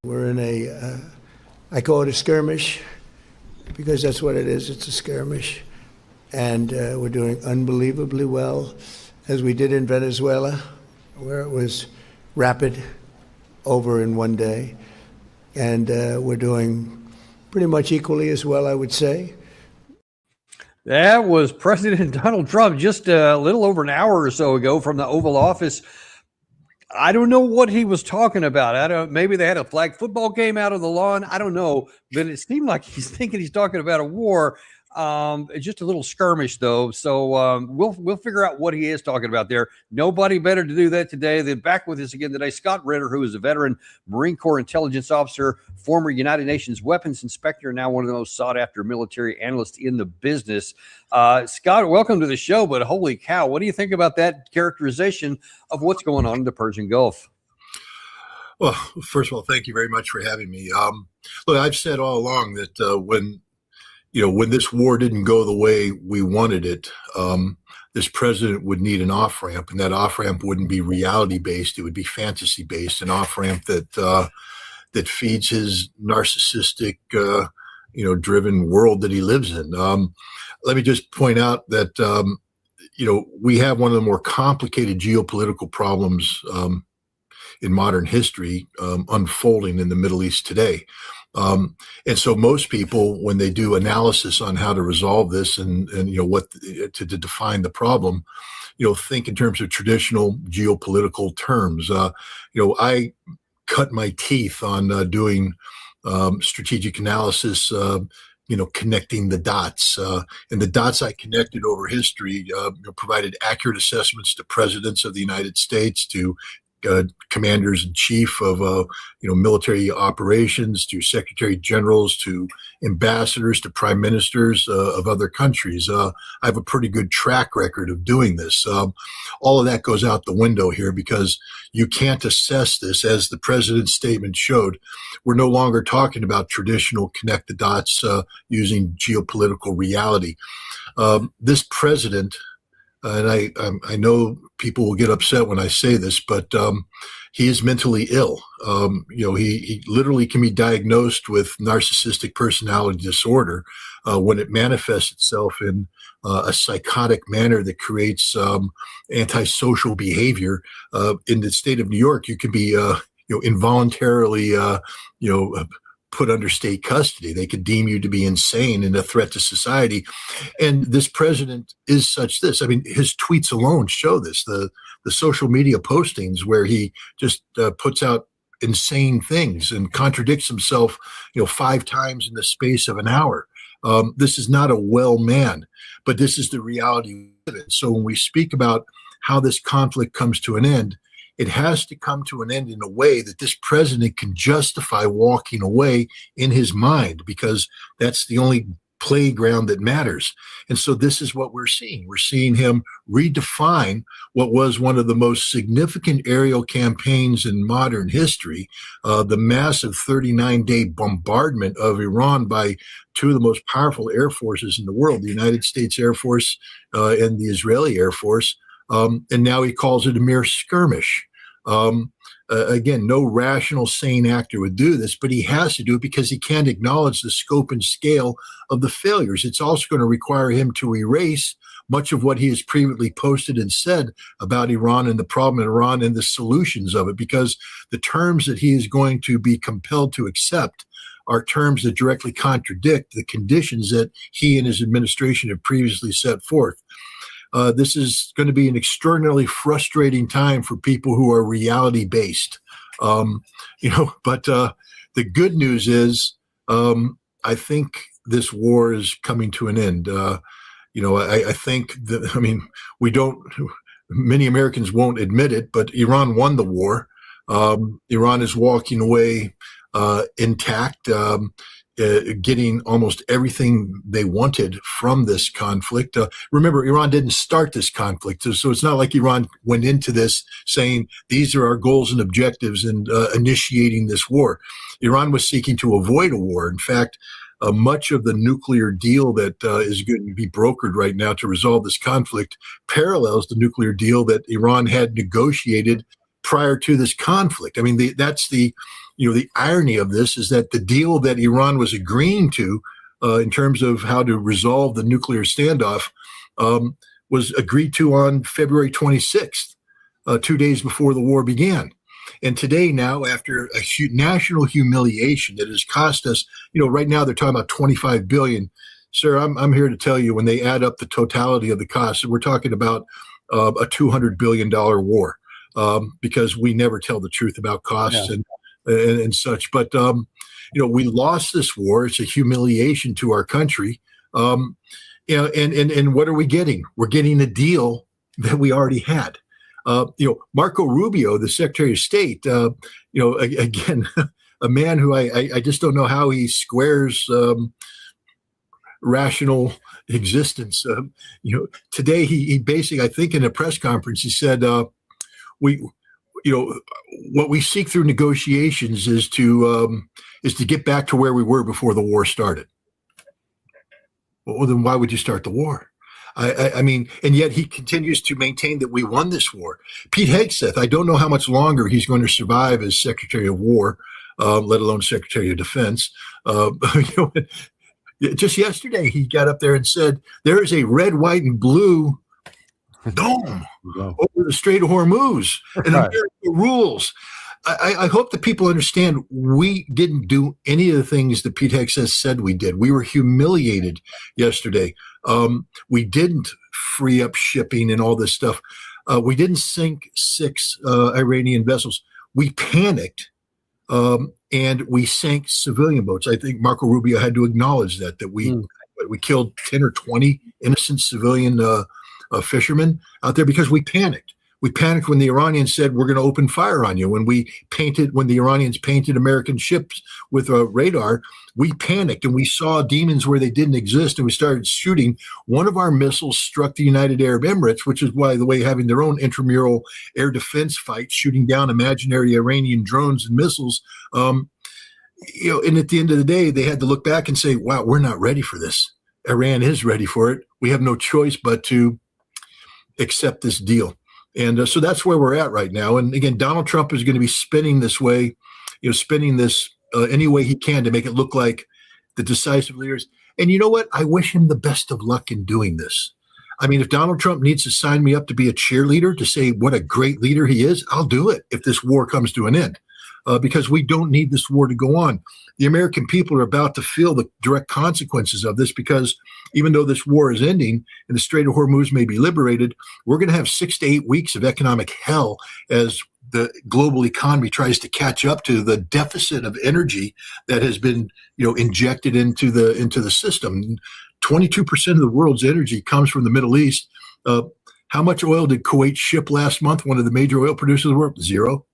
We're in I call it a skirmish because that's what it is. It's a skirmish. And we're doing unbelievably well, as we did in Venezuela, where it was rapid, over in one day. And we're doing pretty much equally as well, I would say. That was President Donald Trump just a little over an hour or so ago from the Oval Office. I don't know what he was talking about. Maybe they had a flag football game out on the lawn. I don't know, but it seemed like he's thinking he's talking about a war. It's just a little skirmish, though. So we'll figure out what he is talking about there. Nobody better to do that today. Then back with us again today, Scott Ritter, who is a veteran Marine Corps intelligence officer, former United Nations weapons inspector, and now one of the most sought-after military analysts in the business. Scott, welcome to the show. But holy cow, what do you think about that characterization of what's going on in the Persian Gulf? Well, first of all, thank you very much for having me. Look, I've said all along that when this war didn't go the way we wanted it, this president would need an off-ramp, and that off-ramp wouldn't be reality-based. It would be fantasy-based, an off-ramp that feeds his narcissistic, driven world that he lives in. Let me just point out that, we have one of the more complicated geopolitical problems in modern history unfolding in the Middle East today. And so most people, when they do analysis on how to resolve this and what to define the problem, think in terms of traditional geopolitical terms. I cut my teeth on doing strategic analysis, connecting the dots. And the dots I connected over history provided accurate assessments to presidents of the United States, to commanders in chief of military operations, to secretary generals, to ambassadors, to prime ministers of other countries. I have a pretty good track record of doing this. All of that goes out the window here because you can't assess this, as the president's statement showed. We're no longer talking about traditional connect the dots using geopolitical reality. This president, and I know people will get upset when I say this, but he is mentally ill. He literally can be diagnosed with narcissistic personality disorder when it manifests itself in a psychotic manner that creates antisocial behavior. In the state of New York, you can be involuntarily put under state custody. They could deem you to be insane and a threat to society. And this president is such this. I mean, his tweets alone show this. The social media postings where he just puts out insane things and contradicts himself, 5 times in the space of an hour. This is not a well man, but this is the reality of it. So when we speak about how this conflict comes to an end, it has to come to an end in a way that this president can justify walking away in his mind, because that's the only playground that matters. And so this is what we're seeing. We're seeing him redefine what was one of the most significant aerial campaigns in modern history, the massive 39-day bombardment of Iran by two of the most powerful air forces in the world, the United States Air Force and the Israeli Air Force. And now he calls it a mere skirmish. Again, no rational, sane actor would do this, but he has to do it because he can't acknowledge the scope and scale of the failures. It's also going to require him to erase much of what he has previously posted and said about Iran and the problem in Iran and the solutions of it, because the terms that he is going to be compelled to accept are terms that directly contradict the conditions that he and his administration have previously set forth. This is going to be an extraordinarily frustrating time for people who are reality-based. But the good news is I think this war is coming to an end. I think that, many Americans won't admit it, but Iran won the war. Iran is walking away intact, getting almost everything they wanted from this conflict. Remember, Iran didn't start this conflict, so it's not like Iran went into this saying, these are our goals and objectives and initiating this war. Iran was seeking to avoid a war. In fact, much of the nuclear deal that is going to be brokered right now to resolve this conflict parallels the nuclear deal that Iran had negotiated prior to this conflict. I mean, that's the irony of this is that the deal that Iran was agreeing to in terms of how to resolve the nuclear standoff was agreed to on February 26th, 2 days before the war began. And today, now, after a national humiliation that has cost us, right now they're talking about $25 billion. Sir, I'm here to tell you, when they add up the totality of the costs, we're talking about a $200 billion war, because we never tell the truth about costs and such. But we lost this war. It's a humiliation to our country. And what are we getting? We're getting a deal that we already had. Marco Rubio, the Secretary of State, again, a man who I just don't know how he squares rational existence. Today he basically, I think in a press conference, he said, what we seek through negotiations is to get back to where we were before the war started. Well, then why would you start the war? I mean, and yet he continues to maintain that we won this war. Pete Hegseth, I don't know how much longer he's going to survive as Secretary of War, let alone Secretary of Defense. Just yesterday, he got up there and said, there is a red, white, and blue dome over the Strait of Hormuz, and America rules. I hope that people understand we didn't do any of the things that Pete Hegseth said we did. We were humiliated yesterday. We didn't free up shipping and all this stuff. We didn't sink 6 Iranian vessels. We panicked, and we sank civilian boats. I think Marco Rubio had to acknowledge that we killed 10 or 20 innocent civilian fishermen out there because we panicked. We panicked when the Iranians said, we're going to open fire on you. When the Iranians painted American ships with a radar, we panicked and we saw demons where they didn't exist, and we started shooting. One of our missiles struck the United Arab Emirates, which is, by the way, having their own intramural air defense fight, shooting down imaginary Iranian drones and missiles. And at the end of the day, they had to look back and say, wow, we're not ready for this. Iran is ready for it. We have no choice but to accept this deal. And so that's where we're at right now. And again, Donald Trump is going to be spinning this any way he can to make it look like the decisive leaders. And you know what? I wish him the best of luck in doing this. I mean, if Donald Trump needs to sign me up to be a cheerleader to say what a great leader he is, I'll do it if this war comes to an end, because we don't need this war to go on. The American people are about to feel the direct consequences of this, because even though this war is ending and the Strait of Hormuz may be liberated, we're going to have 6 to 8 weeks of economic hell as the global economy tries to catch up to the deficit of energy that has been, injected into the system. 22% of the world's energy comes from the Middle East. How much oil did Kuwait ship last month? One of the major oil producers of the world? 0.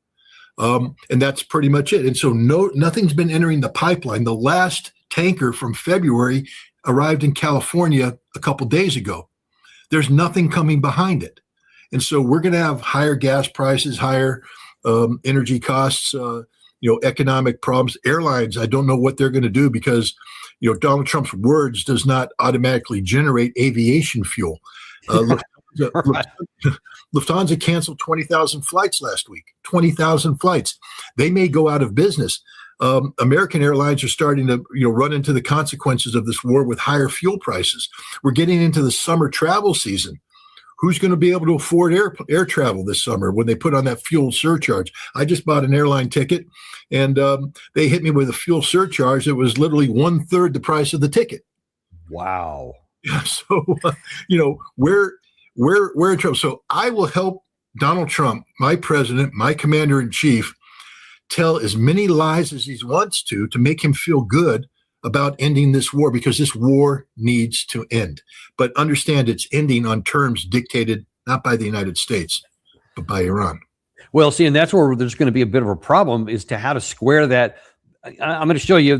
And that's pretty much it. And so nothing's been entering the pipeline. The last tanker from February arrived in California a couple days ago. There's nothing coming behind it. And so we're going to have higher gas prices, higher energy costs, economic problems. Airlines, I don't know what they're going to do, because, Donald Trump's words does not automatically generate aviation fuel. Lufthansa canceled 20,000 flights last week. 20,000 flights. They may go out of business. American airlines are starting to, run into the consequences of this war with higher fuel prices. We're getting into the summer travel season. Who's going to be able to afford air travel this summer when they put on that fuel surcharge? I just bought an airline ticket, and they hit me with a fuel surcharge that was literally 1/3 the price of the ticket. Wow. Yeah. So, we're in trouble. So I will help Donald Trump, my president, my commander in chief, tell as many lies as he wants to make him feel good about ending this war, because this war needs to end. But understand, it's ending on terms dictated not by the United States, but by Iran. Well, see, and that's where there's going to be a bit of a problem as to how to square that. I'm going to show you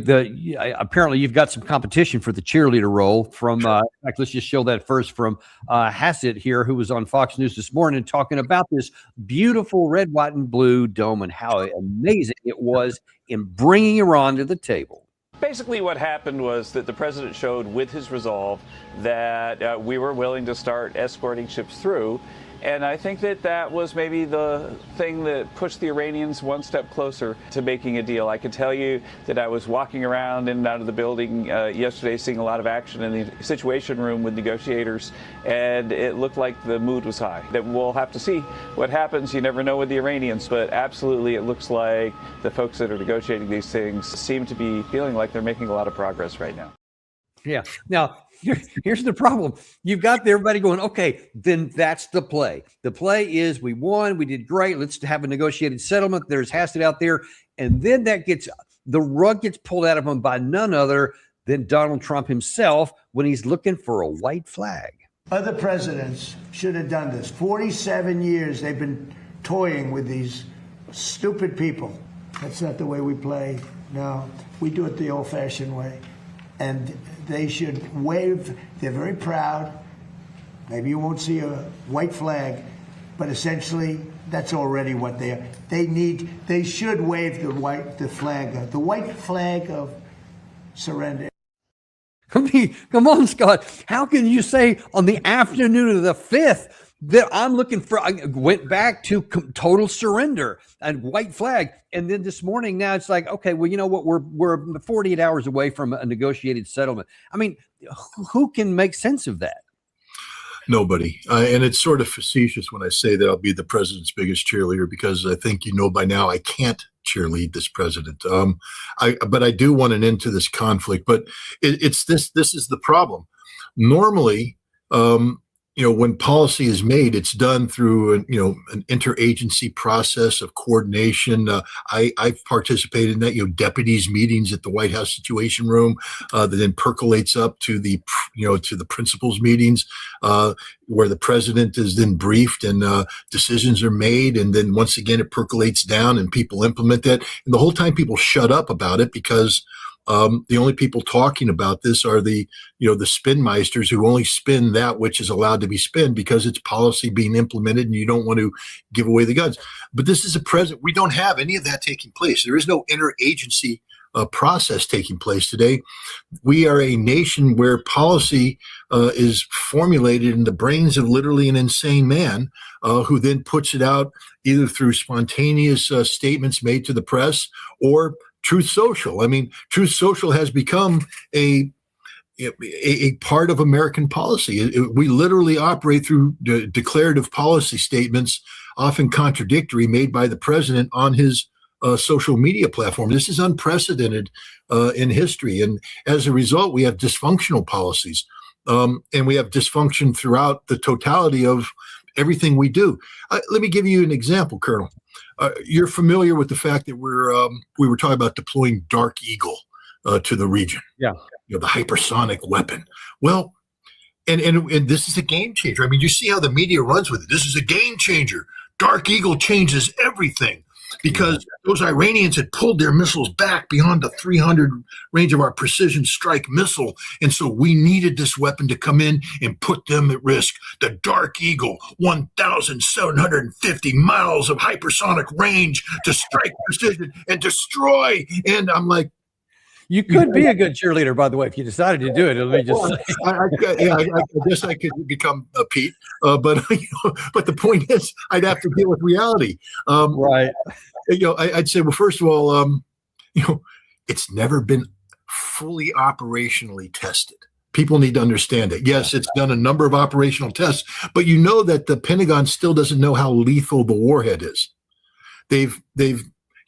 apparently you've got some competition for the cheerleader role from, in fact, let's just show that first from Hassett here, who was on Fox News this morning talking about this beautiful red, white, and blue dome and how amazing it was in bringing Iran to the table. Basically, what happened was that the president showed with his resolve that we were willing to start escorting ships through. And I think that that was maybe the thing that pushed the Iranians one step closer to making a deal. I can tell you that I was walking around in and out of the building yesterday, seeing a lot of action in the Situation Room with negotiators, and it looked like the mood was high. That we'll have to see what happens. You never know with the Iranians, but absolutely it looks like the folks that are negotiating these things seem to be feeling like they're making a lot of progress right now. Yeah. Now, here's the problem. You've got everybody going, okay, then that's the play. The play is we won, we did great. Let's have a negotiated settlement. There's hasted out there. And then the rug gets pulled out of them by none other than Donald Trump himself when he's looking for a white flag. Other presidents should have done this. 47 years they've been toying with these stupid people. That's not the way we play. No, we do it the old-fashioned way. And they should wave. They're very proud. Maybe you won't see a white flag, but essentially that's already what they are. They should wave the white flag of surrender. I mean, come on, Scott. How can you say on the afternoon of the 5th that I went back to total surrender and white flag. And then this morning, now it's like, okay, well, you know what? We're 48 hours away from a negotiated settlement. I mean, who can make sense of that? Nobody. And it's sort of facetious when I say that I'll be the president's biggest cheerleader, because I think by now I can't cheerlead this president. But I do want an end to this conflict. But it's this is the problem. Normally, when policy is made, it's done through an interagency process of coordination. I've participated in that, deputies meetings at the White House Situation Room that then percolates up to the principals meetings where the president is then briefed and decisions are made, and then once again it percolates down and people implement that. And the whole time people shut up about it because the only people talking about this are the spin meisters who only spin that which is allowed to be spun because it's policy being implemented and you don't want to give away the guns. But this is a president. We don't have any of that taking place. There is no interagency process taking place today. We are a nation where policy is formulated in the brains of literally an insane man who then puts it out either through spontaneous statements made to the press or Truth Social. I mean, Truth Social has become a part of American policy. We literally operate through declarative policy statements, often contradictory, made by the president on his social media platform. This is unprecedented in history. And as a result, we have dysfunctional policies. And we have dysfunction throughout the totality of everything we do. Let me give you an example, Colonel. You're familiar with the fact that we were talking about deploying Dark Eagle to the region. Yeah, the hypersonic weapon. Well, and this is a game changer. I mean, you see how the media runs with it. This is a game changer. Dark Eagle changes everything because those Iranians had pulled their missiles back beyond the 300 range of our precision strike missile. And so we needed this weapon to come in and put them at risk. The Dark Eagle, 1,750 miles of hypersonic range to strike precision and destroy. And I'm like, you could be a good cheerleader, by the way, if you decided to do it. Let me just say. I guess I could become a Pete, but the point is, I'd have to deal with reality. Right. I'd say, well, first of all, it's never been fully operationally tested. People need to understand it. Yes, it's done a number of operational tests, but you know that the Pentagon still doesn't know how lethal the warhead is.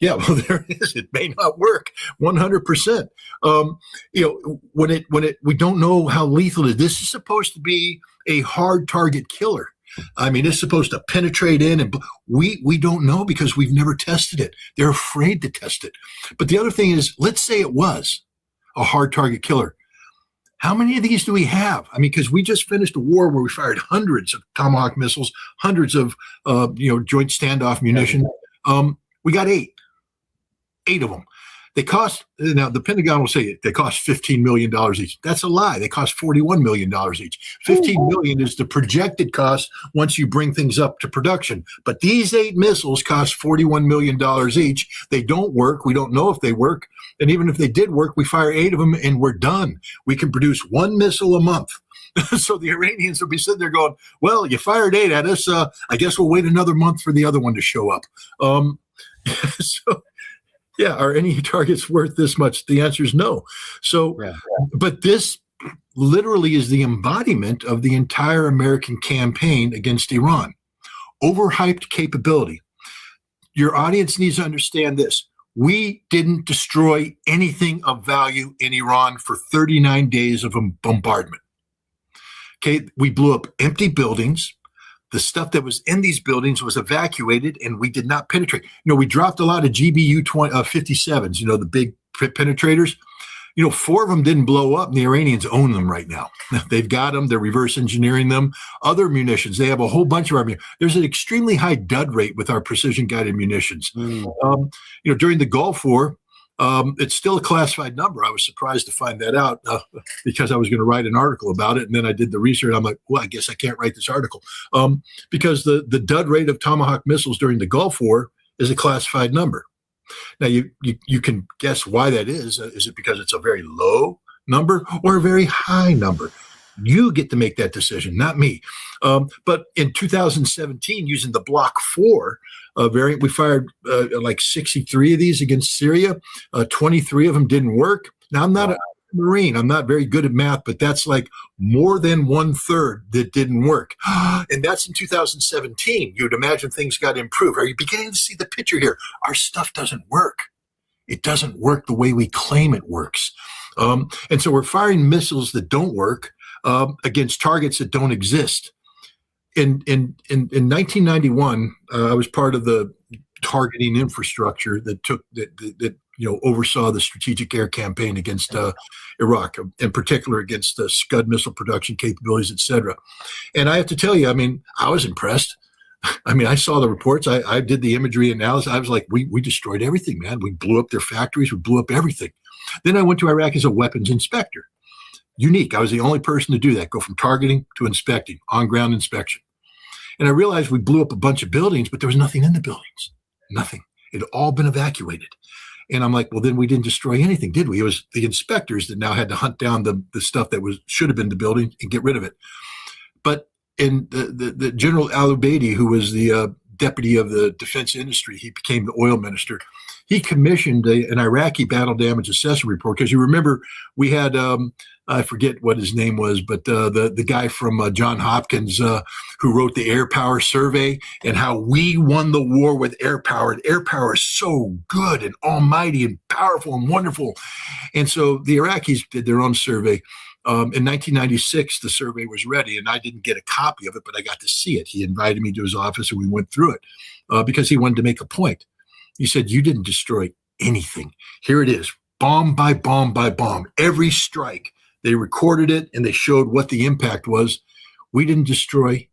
Yeah, well, there it is. It may not work 100%. We don't know how lethal it is. This is supposed to be a hard target killer. I mean, it's supposed to penetrate in, and we don't know because we've never tested it. They're afraid to test it. But the other thing is, let's say it was a hard target killer. How many of these do we have? I mean, because we just finished a war where we fired hundreds of Tomahawk missiles, hundreds of joint standoff munition. We got 8 of them. They cost, now the Pentagon will say they cost $15 million each. That's a lie. They cost $41 million each. $15 million is the projected cost once you bring things up to production. But these 8 missiles cost $41 million each. They don't work. We don't know if they work. And even if they did work, we fire 8 of them and we're done. We can produce 1 missile a month. So the Iranians will be sitting there going, well, you fired 8 at us. I guess we'll wait another month for the other one to show up. So, yeah, are any targets worth this much? The answer is no. So, but this literally is the embodiment of the entire American campaign against Iran. Overhyped capability. Your audience needs to understand this. We didn't destroy anything of value in Iran for 39 days of a bombardment. Okay, we blew up empty buildings. The stuff that was in these buildings was evacuated, and we did not penetrate. We dropped a lot of GBU 57s, the big penetrators. 4 of them didn't blow up, and the Iranians own them right now. They've got them. They're reverse engineering them. Other munitions, they have a whole bunch of our munitions. There's an extremely high dud rate with our precision-guided munitions. During the Gulf War, it's still a classified number. I was surprised to find that out because I was going to write an article about it, and then I did the research. I'm like, well, I guess I can't write this article because the dud rate of Tomahawk missiles during the Gulf War is a classified number. Now, you can guess why that is. Is it because it's a very low number or a very high number? You get to make that decision, not me. But in 2017, using the Block 4 variant, we fired like 63 of these against Syria. 23 of them didn't work. Now, I'm not a Marine. I'm not very good at math, but that's like more than 1/3 that didn't work. And that's in 2017. You'd imagine things got improved. Are you beginning to see the picture here? Our stuff doesn't work. It doesn't work the way we claim it works. And so we're firing missiles that don't work against targets that don't exist. In 1991, I was part of the targeting infrastructure that oversaw the strategic air campaign against Iraq, in particular against the Scud missile production capabilities, et cetera. And I have to tell you, I was impressed. I saw the reports. I did the imagery analysis. I was like, we destroyed everything, man. We blew up their factories. We blew up everything. Then I went to Iraq as a weapons inspector. Unique. I was the only person to do that, go from targeting to inspecting, on-ground inspection. And I realized we blew up a bunch of buildings, but there was nothing in the buildings. Nothing. It had all been evacuated. And I'm like, well, then we didn't destroy anything, did we? It was the inspectors that now had to hunt down the stuff that should have been in the building and get rid of it. But in the General Al-Ubaidi, who was the deputy of the defense industry, he became the oil minister. He commissioned an Iraqi battle damage assessment report because you remember we had I forget what his name was, but the guy from Johns Hopkins who wrote the Air Power Survey and how we won the war with air power. And air power is so good and almighty and powerful and wonderful. And so the Iraqis did their own survey. In 1996, the survey was ready, and I didn't get a copy of it, but I got to see it. He invited me to his office, and we went through it because he wanted to make a point. He said, you didn't destroy anything. Here it is, bomb by bomb by bomb. Every strike, they recorded it, and they showed what the impact was. We didn't destroy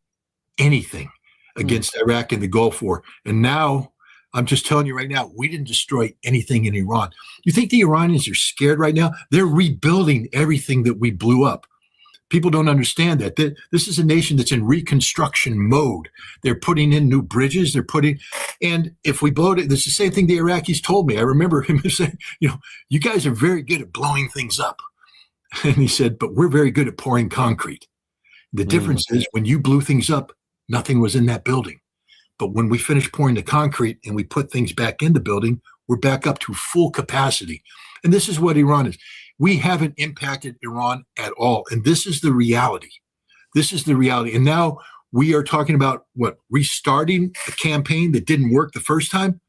anything against Iraq in the Gulf War. And now, I'm just telling you right now, we didn't destroy anything in Iran. You think the Iranians are scared right now? They're rebuilding everything that we blew up. People don't understand that. This is a nation that's in reconstruction mode. They're putting in new bridges. And if we blow it, it's the same thing the Iraqis told me. I remember him saying, you guys are very good at blowing things up. And he said, but we're very good at pouring concrete. The difference is when you blew things up, nothing was in that building. But when we finish pouring the concrete and we put things back in the building, we're back up to full capacity. And this is what Iran is. We haven't impacted Iran at all. And this is the reality. This is the reality. And now we are talking about restarting a campaign that didn't work the first time.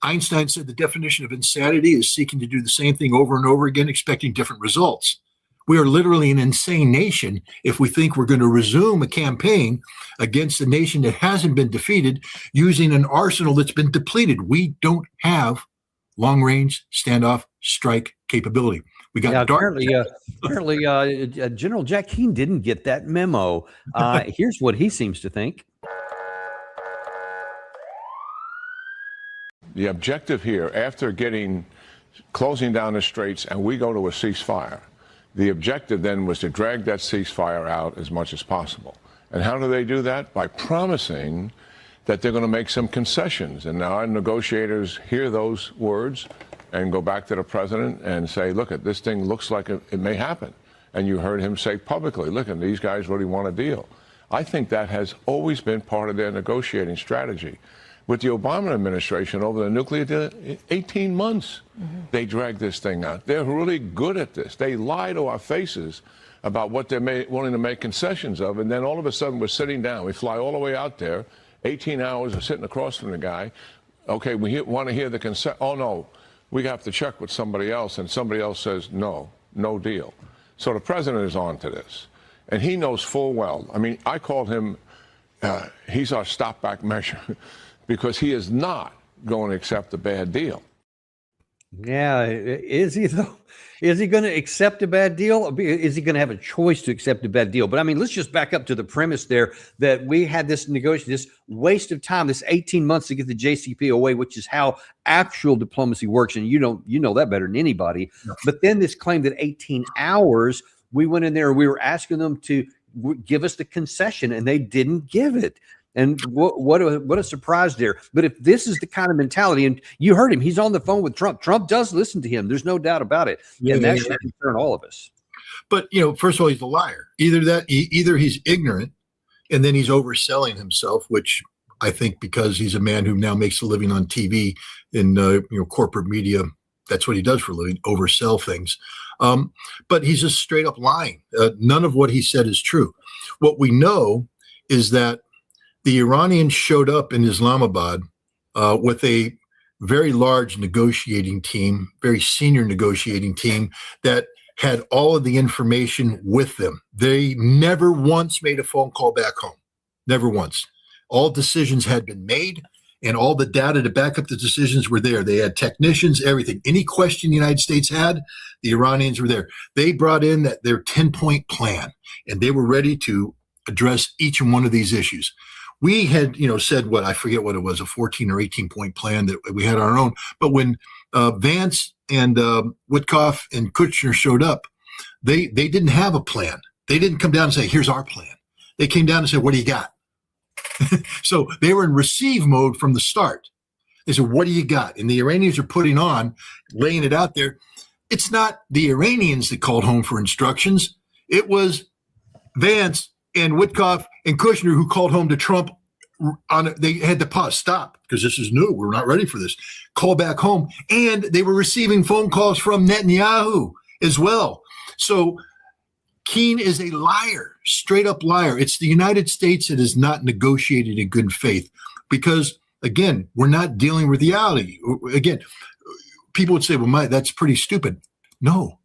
Einstein said the definition of insanity is seeking to do the same thing over and over again, expecting different results. We are literally an insane nation if we think we're going to resume a campaign against a nation that hasn't been defeated using an arsenal that's been depleted. We don't have long-range standoff strike capability. We got apparently General Jack Keane didn't get that memo. Here's what he seems to think. The objective here, after closing down the straits and we go to a ceasefire, the objective then was to drag that ceasefire out as much as possible. And how do they do that? By promising that they're going to make some concessions. And now our negotiators hear those words and go back to the president and say, look, this thing looks like it may happen. and you heard him say publicly, look, and these guys really want a deal. I think that has always been part of their negotiating strategy. With the Obama administration over the nuclear deal, 18 months they dragged this thing out. They're really good at this. They lie to our faces about what they're willing to make concessions of, and then all of a sudden we're sitting down. We fly all the way out there, 18 hours of sitting across from the guy. Okay, we want to hear the consent. Oh, no, we have to check with somebody else, and somebody else says, no, no deal. So the president is on to this, and he knows full well. I mean, I called him, he's our stopback measure, because he is not going to accept a bad deal. Yeah, is he though? Is he going to accept a bad deal? Is he going to have a choice to accept a bad deal? But I mean, let's just back up to the premise there that we had this negotiation, this waste of time, this 18 months to get the JCPOA, which is how actual diplomacy works. And you know that better than anybody. No. But then this claim that 18 hours, we went in there and we were asking them to give us the concession, and they didn't give it. And what a surprise there. But if this is the kind of mentality, and you heard him, he's on the phone with Trump. Trump does listen to him. There's no doubt about it. And that should concern all of us. But, first of all, he's a liar. Either he's ignorant and then he's overselling himself, which I think because he's a man who now makes a living on TV and, corporate media, that's what he does for a living, oversell things. But he's just straight up lying. None of what he said is true. What we know is that the Iranians showed up in Islamabad with a very large negotiating team, very senior negotiating team that had all of the information with them. They never once made a phone call back home, never once. All decisions had been made, and all the data to back up the decisions were there. They had technicians, everything. Any question the United States had, the Iranians were there. They brought in their 10-point plan, and they were ready to address each and one of these issues. We had, said I forget what it was, a 14 or 18-point plan that we had on our own. But when Vance and Witkoff and Kushner showed up, they didn't have a plan. They didn't come down and say, here's our plan. They came down and said, what do you got? So they were in receive mode from the start. They said, what do you got? And the Iranians are laying it out there. It's not the Iranians that called home for instructions. It was Vance and Witkoff and Kushner who called home to Trump. They had to pause, stop, because this is new. We're not ready for this. Call back home. And they were receiving phone calls from Netanyahu as well. So Keane is a liar, straight up liar. It's the United States that has not negotiated in good faith because, again, we're not dealing with reality. Again, people would say, well, that's pretty stupid. No.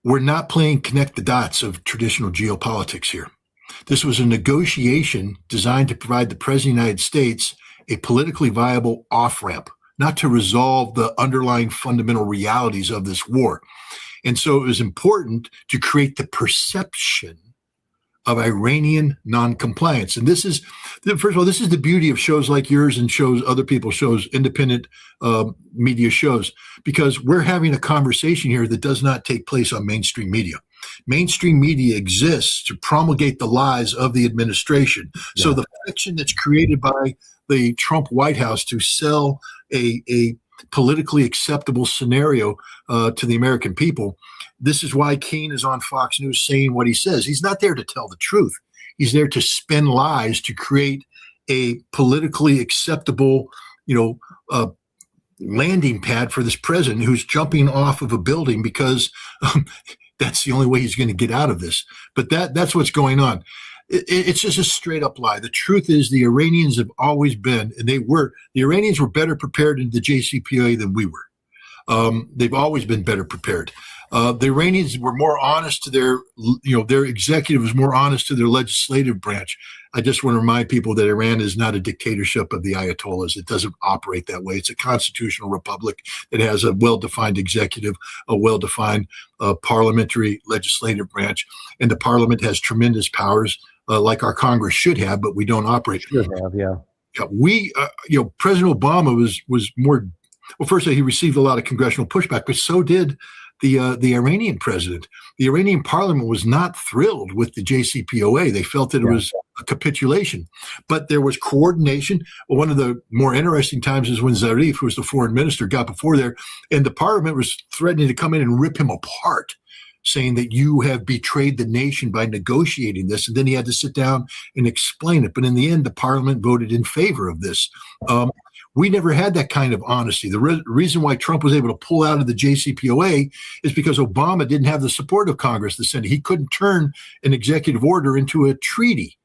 We're not playing connect the dots of traditional geopolitics here. This was a negotiation designed to provide the President of the United States a politically viable off-ramp, not to resolve the underlying fundamental realities of this war. And so it was important to create the perception of Iranian noncompliance. And this is, first of all, this is the beauty of shows like yours and other people's shows, independent media shows, because we're having a conversation here that does not take place on mainstream media. Mainstream media exists to promulgate the lies of the administration. Yeah. So the fiction that's created by the Trump White House to sell a politically acceptable scenario to the American people. This is why Keane is on Fox News saying what he says. He's not there to tell the truth. He's there to spin lies to create a politically acceptable, landing pad for this president who's jumping off of a building because that's the only way he's going to get out of this. But that's what's going on. It's just a straight up lie. The truth is the Iranians have always been, and the Iranians were better prepared in the JCPOA than we were. They've always been better prepared. The Iranians were more honest to their executive was more honest to their legislative branch. I just want to remind people that Iran is not a dictatorship of the Ayatollahs. It doesn't operate that way. It's a constitutional republic that has a well-defined executive, a well-defined parliamentary legislative branch, and the parliament has tremendous powers like our Congress should have, but we don't operate. Should have, yeah. President Obama was more. Well, first, he received a lot of congressional pushback, but so did the Iranian president. The Iranian parliament was not thrilled with the JCPOA. They felt that it was a capitulation, but there was coordination. Well, one of the more interesting times is when Zarif, who was the foreign minister, got before there, and the parliament was threatening to come in and rip him apart. saying that you have betrayed the nation by negotiating this. And then he had to sit down and explain it. But in the end, the parliament voted in favor of this. We never had that kind of honesty. The reason why Trump was able to pull out of the JCPOA is because Obama didn't have the support of Congress, the Senate. He couldn't turn an executive order into a treaty.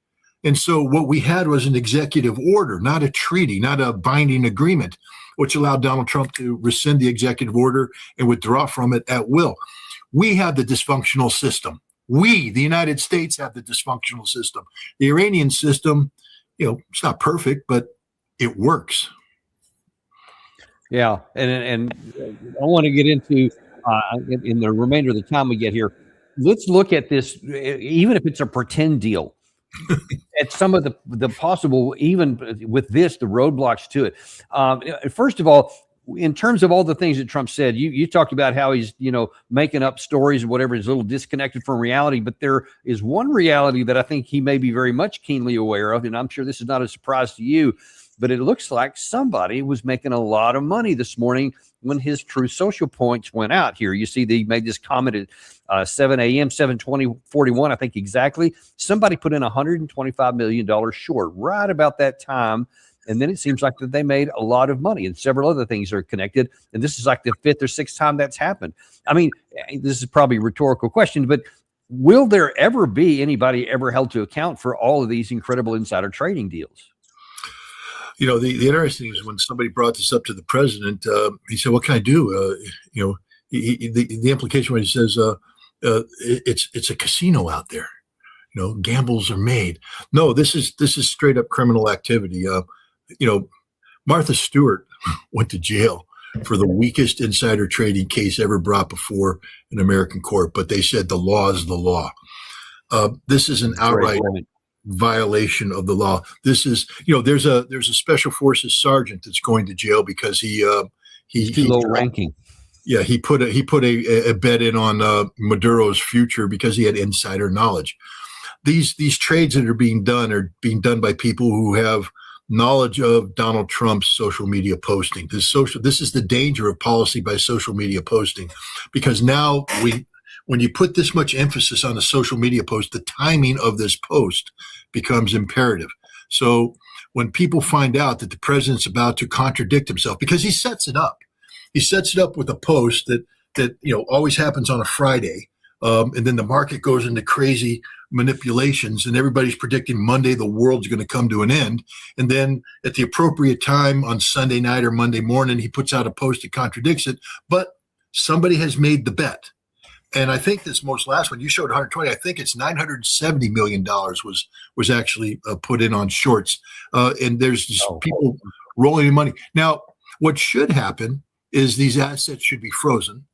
And so what we had was an executive order, not a treaty, not a binding agreement, which allowed Donald Trump to rescind the executive order and withdraw from it at will. We have the dysfunctional system. We, the United States, have the dysfunctional system. The Iranian system, it's not perfect, but it works. Yeah, and I want to get into in the remainder of the time we get here. Let's look at this, even if it's a pretend deal, at some of the possible, even with this, the roadblocks to it. First of all, in terms of all the things that Trump said, you talked about how he's making up stories or whatever, is a little disconnected from reality. But there is one reality that I think he may be very much keenly aware of, and I'm sure this is not a surprise to you. But it looks like somebody was making a lot of money this morning when his True Social points went out here. You see, they made this comment at 7 a.m., 7:41, I think exactly. Somebody put in $125 million short right about that time. And then it seems like that they made a lot of money, and several other things are connected. And this is like the fifth or sixth time that's happened. I mean, this is probably a rhetorical question, but will there ever be anybody ever held to account for all of these incredible insider trading deals? The interesting is when somebody brought this up to the president, he said, "What can I do?" The implication when he says, "It's a casino out there. Gambles are made." No, this is straight up criminal activity. Martha Stewart went to jail for the weakest insider trading case ever brought before an American court, but they said the law is the law. This is an outright violation of the law. This is, there's a special forces sergeant that's going to jail because he's too low ranking. Yeah, he put a bet in on Maduro's future because he had insider knowledge. These trades that are being done by people who have knowledge of Donald Trump's social media posting. This is the danger of policy by social media posting, because now when you put this much emphasis on a social media post, the timing of this post becomes imperative. So when people find out that the president's about to contradict himself, because he sets it up with a post that always happens on a Friday, and then the market goes into crazy manipulations, and everybody's predicting Monday the world's going to come to an end. And then at the appropriate time on Sunday night or Monday morning, he puts out a post that contradicts it. But somebody has made the bet. And I think this most last one, you showed 120. I think it's $970 million was actually put in on shorts. And there's just people rolling in money. Now, what should happen is these assets should be frozen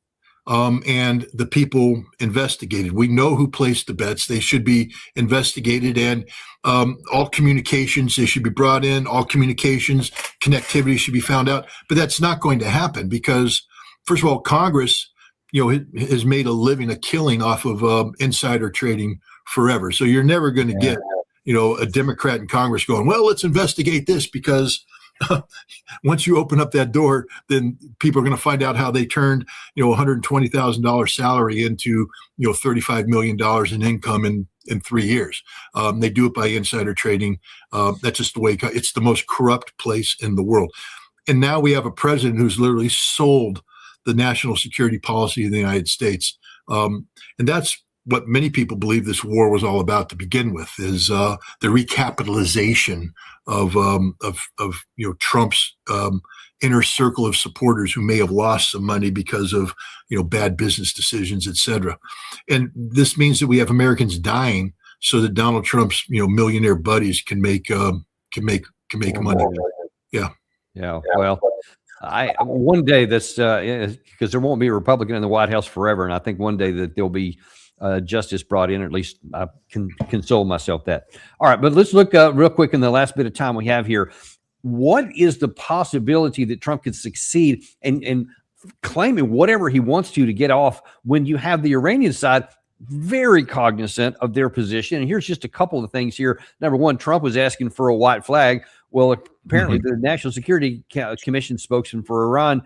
and the people investigated. We know who placed the bets. They should be investigated, and all communications, they should be brought in. All communications, connectivity should be found out. But that's not going to happen because, first of all, Congress has made a killing off of insider trading forever. So you're never going to get, a Democrat in Congress going, well, let's investigate this, because once you open up that door, then people are going to find out how they turned, $120,000 salary into, $35 million in income in 3 years. They do it by insider trading. That's just the way it's the most corrupt place in the world. And now we have a president who's literally sold the national security policy of the United States. And that's what many people believe this war was all about to begin with, is the recapitalization of Trump's inner circle of supporters who may have lost some money because of bad business decisions, et cetera. And this means that we have Americans dying so that Donald Trump's millionaire buddies can make money. Yeah. Yeah. Well, one day this because there won't be a Republican in the White House forever, and I think one day that there'll be justice brought in, or at least I can console myself that. All right, but let's look real quick in the last bit of time we have here. What is the possibility that Trump could succeed in claiming whatever he wants to get off when you have the Iranian side very cognizant of their position? And here's just a couple of things here. Number one, Trump was asking for a white flag. Well, apparently the National Security Commission spokesman for Iran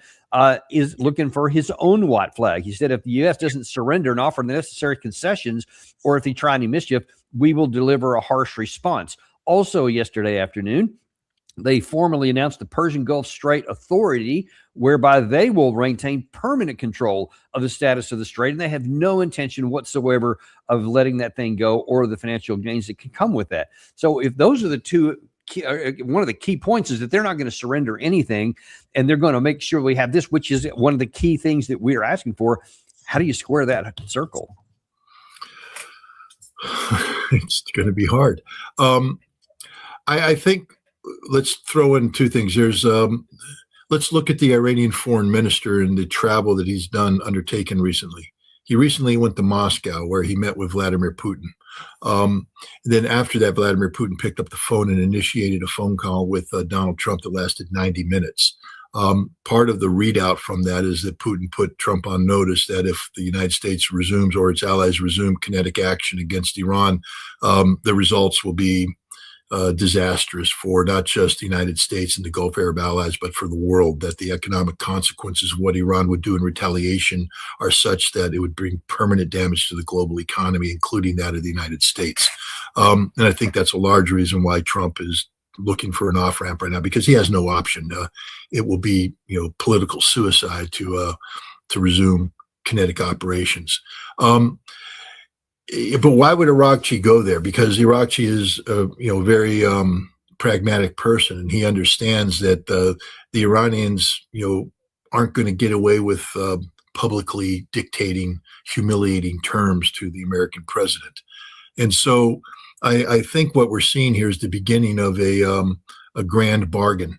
is looking for his own white flag. He said, if the U.S. doesn't surrender and offer the necessary concessions, or if they try any mischief, we will deliver a harsh response. Also, yesterday afternoon, they formally announced the Persian Gulf Strait Authority, whereby they will maintain permanent control of the status of the strait, and they have no intention whatsoever of letting that thing go or the financial gains that can come with that. So if those are the two one of the key points is that they're not going to surrender anything, and they're going to make sure we have this, which is one of the key things that we are asking for. How do you square that circle? It's going to be hard. I think let's throw in two things. Let's look at the Iranian foreign minister and the travel that he's undertaken recently. He recently went to Moscow, where he met with Vladimir Putin. Then after that, Vladimir Putin picked up the phone and initiated a phone call with Donald Trump that lasted 90 minutes. Part of the readout from that is that Putin put Trump on notice that if the United States resumes, or its allies resume, kinetic action against Iran, the results will be disastrous for not just the United States and the Gulf Arab allies, but for the world, that the economic consequences of what Iran would do in retaliation are such that it would bring permanent damage to the global economy, including that of the United States. And I think that's a large reason why Trump is looking for an off-ramp right now, because he has no option. It will be, political suicide to resume kinetic operations. But why would Irakchi go there? Because Irakchi is a very pragmatic person, and he understands that the Iranians aren't going to get away with publicly dictating humiliating terms to the American president. And so I think what we're seeing here is the beginning of a grand bargain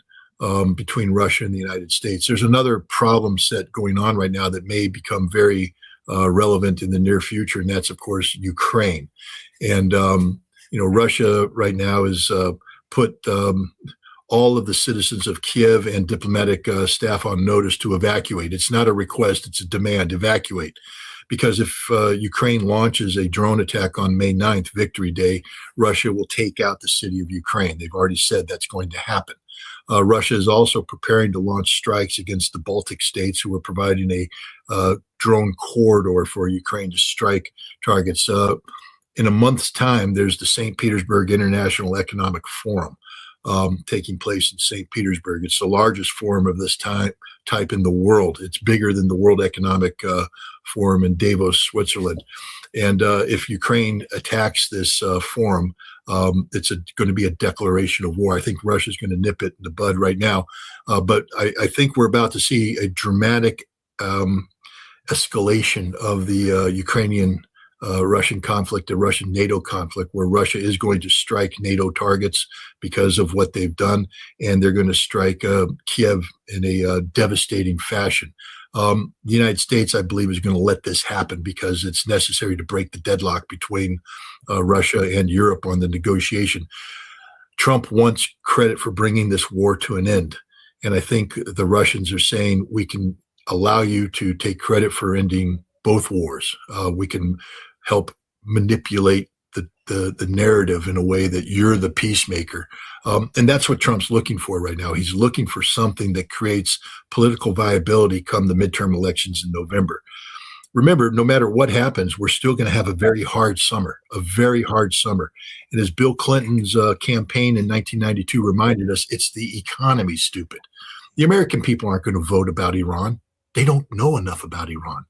between Russia and the United States. There's another problem set going on right now that may become very relevant in the near future, and that's, of course, Ukraine. And Russia right now has put all of the citizens of Kiev and diplomatic staff on notice to evacuate. It's not a request, it's a demand: evacuate. Because if Ukraine launches a drone attack on May 9th, Victory Day, Russia will take out the city of Ukraine. They've already said that's going to happen. Russia is also preparing to launch strikes against the Baltic states, who are providing a drone corridor for Ukraine to strike targets. In a month's time, there's the St. Petersburg International Economic Forum taking place in St. Petersburg. It's the largest forum of this type in the world. It's bigger than the World Economic Forum in Davos, Switzerland. And if Ukraine attacks this forum, it's going to be a declaration of war. I think Russia's going to nip it in the bud right now. But I think we're about to see a dramatic escalation of the Ukrainian Russian conflict, the Russian NATO conflict, where Russia is going to strike NATO targets because of what they've done, and they're going to strike Kiev in a devastating fashion. The United States, I believe, is going to let this happen because it's necessary to break the deadlock between Russia and Europe on the negotiation. Trump wants credit for bringing this war to an end, and I think the Russians are saying, we can allow you to take credit for ending both wars. We can help manipulate the narrative in a way that you're the peacemaker. And that's what Trump's looking for right now. He's looking for something that creates political viability come the midterm elections in November. Remember, no matter what happens, we're still going to have a very hard summer. And as Bill Clinton's campaign in 1992 reminded us, it's the economy, stupid. The American people aren't going to vote about Iran. They don't know enough about Iran.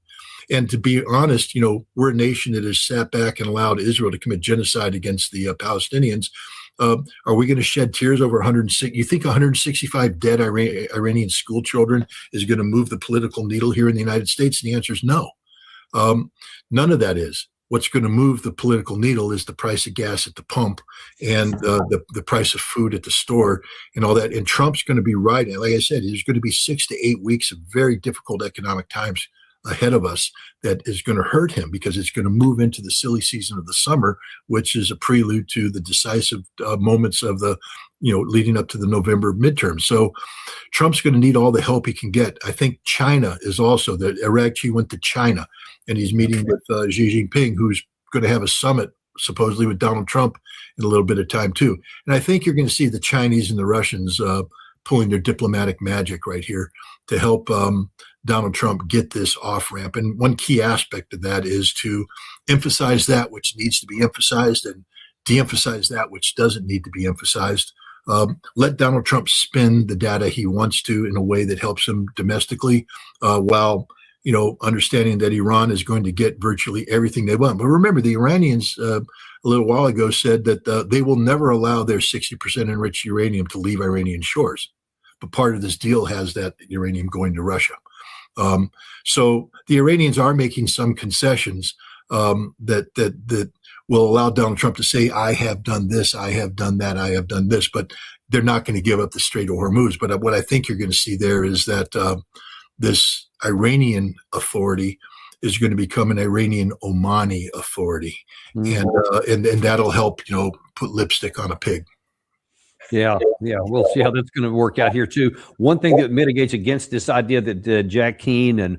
And to be honest, we're a nation that has sat back and allowed Israel to commit genocide against the Palestinians. Are we going to shed tears over 106? You think 165 dead Iranian school children is going to move the political needle here in the United States? And the answer is no. None of that is. What's going to move the political needle is the price of gas at the pump and the price of food at the store and all that. And Trump's going to be right. Like I said, there's going to be 6 to 8 weeks of very difficult economic times ahead of us that is going to hurt him, because it's going to move into the silly season of the summer, which is a prelude to the decisive moments of the, leading up to the November midterm. So Trump's going to need all the help he can get. I think China is also that. Irakchi went to China, and he's meeting with Xi Jinping, who's going to have a summit supposedly with Donald Trump in a little bit of time too. And I think you're going to see the Chinese and the Russians pulling their diplomatic magic right here to help Donald Trump get this off ramp. And one key aspect of that is to emphasize that which needs to be emphasized and de-emphasize that which doesn't need to be emphasized. Let Donald Trump spin the data he wants to in a way that helps him domestically, while understanding that Iran is going to get virtually everything they want. But remember, the Iranians a little while ago said that they will never allow their 60% enriched uranium to leave Iranian shores. But part of this deal has that uranium going to Russia. So the Iranians are making some concessions that will allow Donald Trump to say, I have done this, I have done that, I have done this, but they're not going to give up the Strait of Hormuz. But what I think you're going to see there is that this Iranian authority is going to become an Iranian Omani authority. And that'll help, put lipstick on a pig. Yeah, we'll see how that's going to work out here too. One thing that mitigates against this idea that Jack Keane and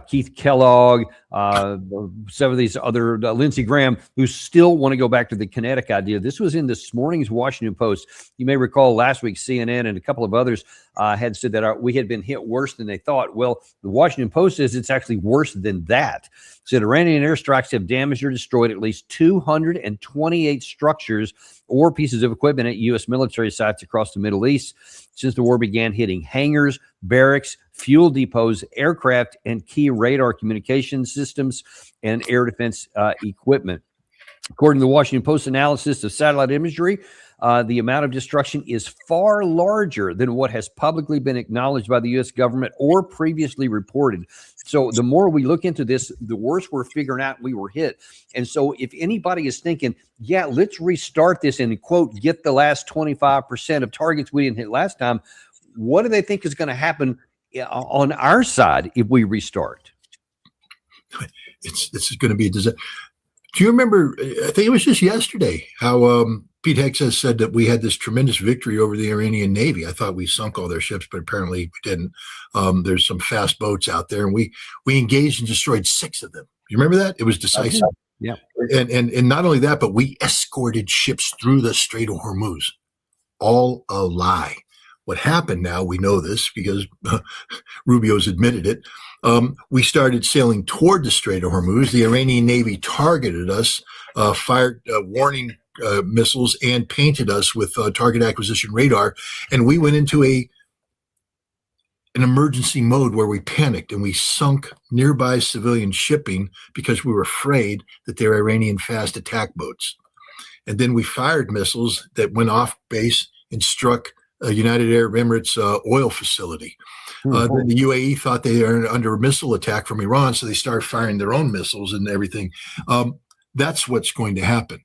Keith Kellogg, some of these other Lindsey Graham, who still want to go back to the kinetic idea. This was in this morning's Washington Post. You may recall last week CNN and a couple of others had said that we had been hit worse than they thought. Well, the Washington Post says it's actually worse than that. Said Iranian airstrikes have damaged or destroyed at least 228 structures or pieces of equipment at U.S. military sites across the Middle East since the war began, hitting hangars, barracks, fuel depots, aircraft, and key radar communication systems and air defense equipment. According to the Washington Post analysis of satellite imagery, the amount of destruction is far larger than what has publicly been acknowledged by the U.S. government or previously reported. So the more we look into this, the worse we're figuring out we were hit. And so if anybody is thinking, yeah, let's restart this and, quote, get the last 25% of targets we didn't hit last time, what do they think is going to happen on our side if we restart? This is going to be a disaster. Do you remember, I think it was just yesterday, how Pete Hegseth said that we had this tremendous victory over the Iranian Navy. I thought we sunk all their ships, but apparently we didn't. There's some fast boats out there, and we engaged and destroyed 6 of them. You remember that? It was decisive. Yeah. And not only that, but we escorted ships through the Strait of Hormuz. All a lie. What happened now, we know this because Rubio's admitted it. We started sailing toward the Strait of Hormuz. The Iranian Navy targeted us, fired warning missiles, and painted us with target acquisition radar. And we went into an emergency mode where we panicked and we sunk nearby civilian shipping because we were afraid that they're Iranian fast attack boats. And then we fired missiles that went off base and struck a United Arab Emirates oil facility. Then the UAE thought they were under a missile attack from Iran, so they started firing their own missiles and everything. That's what's going to happen.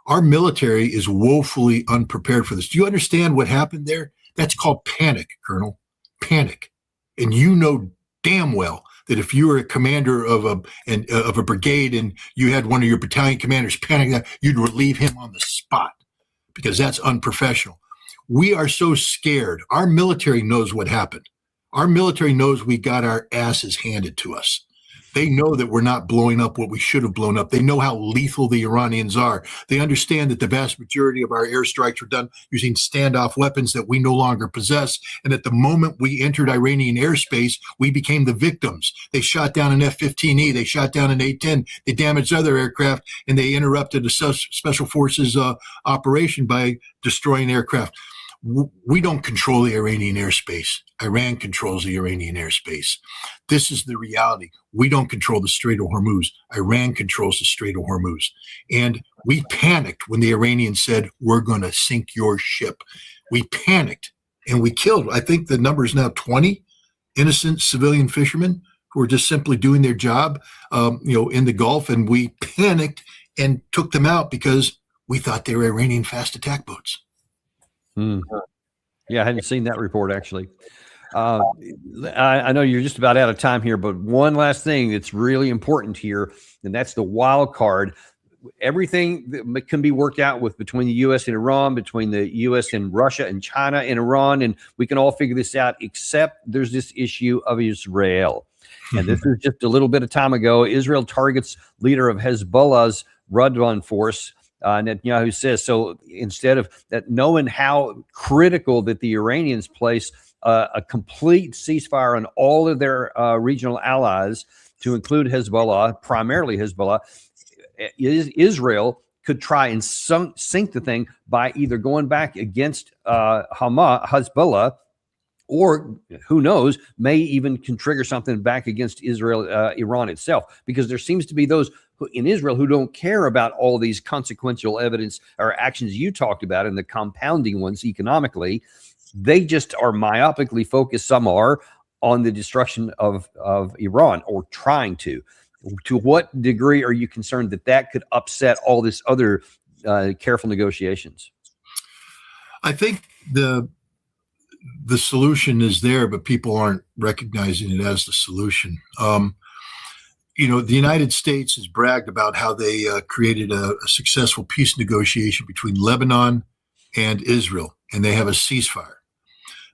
Our military is woefully unprepared for this. Do you understand what happened there? That's called panic, Colonel. Panic. And you know damn well that if you were a commander of a brigade and you had one of your battalion commanders panic, you'd relieve him on the spot because that's unprofessional. We are so scared. Our military knows what happened. Our military knows we got our asses handed to us. They know that we're not blowing up what we should have blown up. They know how lethal the Iranians are. They understand that the vast majority of our airstrikes were done using standoff weapons that we no longer possess. And at the moment we entered Iranian airspace, we became the victims. They shot down an F-15E. They shot down an A-10. They damaged other aircraft, and they interrupted a special forces operation by destroying aircraft. We don't control the Iranian airspace. Iran controls the Iranian airspace. This is the reality. We don't control the Strait of Hormuz. Iran controls the Strait of Hormuz. And we panicked when the Iranians said, we're going to sink your ship. We panicked and we killed, I think the number is now 20 innocent civilian fishermen who were just simply doing their job, in the Gulf. And we panicked and took them out because we thought they were Iranian fast attack boats. Yeah, I hadn't seen that report, actually. I know you're just about out of time here, but one last thing that's really important here, and that's the wild card. Everything that can be worked out with between the U.S. and Iran, between the U.S. and Russia and China and Iran, and we can all figure this out, except there's this issue of Israel. And this is just a little bit of time ago. Israel targets leader of Hezbollah's Radwan force, Netanyahu says. So instead of that, knowing how critical that the Iranians place a complete ceasefire on all of their regional allies, to include Hezbollah, primarily Hezbollah, Israel could try and sink the thing by either going back against Hezbollah, or who knows, may even can trigger something back against Iran itself, because there seems to be those in Israel who don't care about all these consequential evidence or actions you talked about and the compounding ones economically. They just are myopically focused. Some are on the destruction of Iran, or trying to. To what degree are you concerned that that could upset all this other careful negotiations? I think the solution is there, but people aren't recognizing it as the solution. You know, the United States has bragged about how they created a successful peace negotiation between Lebanon and Israel, and they have a ceasefire.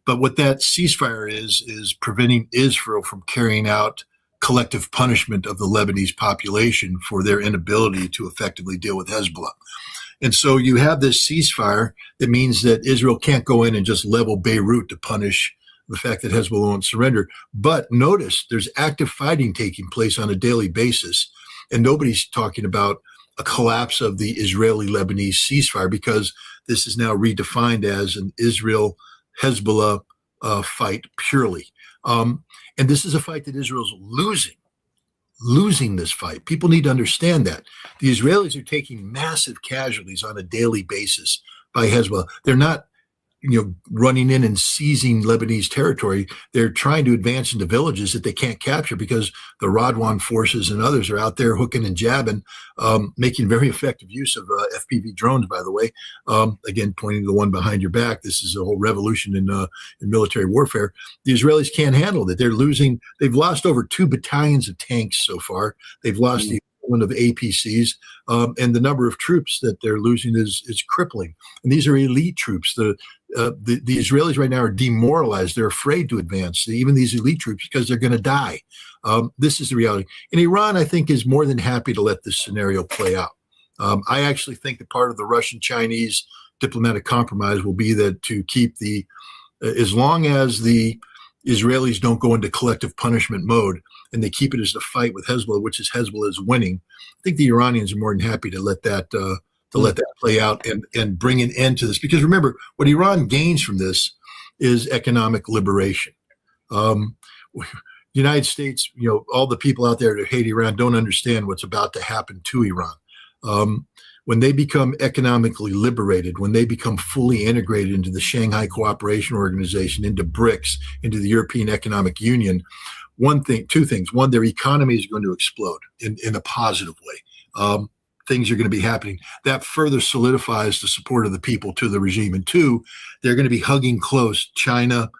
But what that ceasefire is preventing Israel from carrying out collective punishment of the Lebanese population for their inability to effectively deal with Hezbollah. And so you have this ceasefire that means that Israel can't go in and just level Beirut to punish the fact that Hezbollah won't surrender. But notice there's active fighting taking place on a daily basis, and nobody's talking about a collapse of the Israeli-Lebanese ceasefire, because this is now redefined as an Israel-Hezbollah fight purely. And this is a fight that Israel's losing this fight. People need to understand that. The Israelis are taking massive casualties on a daily basis by Hezbollah. They're not, running in and seizing Lebanese territory. They're trying to advance into villages that they can't capture because the Radwan forces and others are out there hooking and jabbing, making very effective use of FPV drones, by the way. Again, pointing to the one behind your back, this is a whole revolution in military warfare. The Israelis can't handle it. They've lost over 2 battalions of tanks so far. They've lost the equivalent of APCs, and the number of troops that they're losing is crippling. And these are elite troops. The Israelis right now are demoralized. They're afraid to advance, even these elite troops, because they're going to die. This is the reality. And Iran, I think, is more than happy to let this scenario play out. I actually think that part of the Russian-Chinese diplomatic compromise will be that to keep as long as the Israelis don't go into collective punishment mode and they keep it as a fight with Hezbollah, which is Hezbollah is winning, I think the Iranians are more than happy to let that play out and bring an end to this. Because remember, what Iran gains from this is economic liberation. The United States, all the people out there that hate Iran don't understand what's about to happen to Iran. When they become economically liberated, when they become fully integrated into the Shanghai Cooperation Organization, into BRICS, into the European Economic Union, two things. One, their economy is going to explode in a positive way. Things are going to be happening. That further solidifies the support of the people to the regime. And 2, they're going to be hugging close China,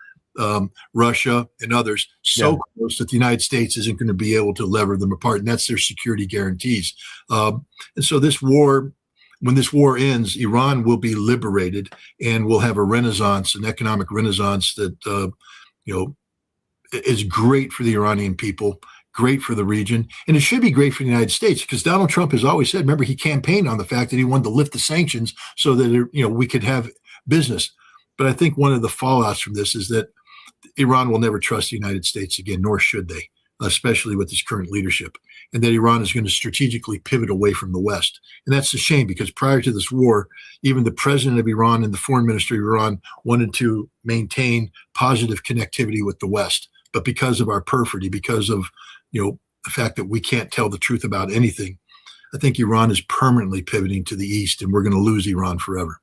Russia, and others, close that the United States isn't going to be able to lever them apart. And that's their security guarantees. And so when this war ends, Iran will be liberated and will have a renaissance, an economic renaissance that, is great for the Iranian people, great for the region, and it should be great for the United States, because Donald Trump has always said, remember, he campaigned on the fact that he wanted to lift the sanctions so that, we could have business. But I think one of the fallouts from this is that Iran will never trust the United States again, nor should they, especially with its current leadership, and that Iran is going to strategically pivot away from the West. And that's a shame, because prior to this war, even the president of Iran and the foreign ministry of Iran wanted to maintain positive connectivity with the West. But because of our perfidy, because of the fact that we can't tell the truth about anything, I think Iran is permanently pivoting to the East, and we're going to lose Iran forever.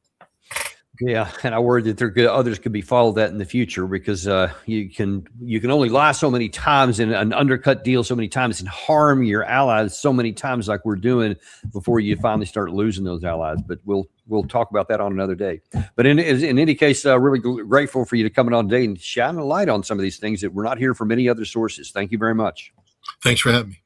Yeah, and I worry that others could be followed that in the future, because you can only lie so many times in an undercut deal so many times and harm your allies so many times like we're doing before you finally start losing those allies. But we'll talk about that on another day. But in any case, really grateful for you to come on today and shine a light on some of these things that we're not hearing from many other sources. Thank you very much. Thanks for having me.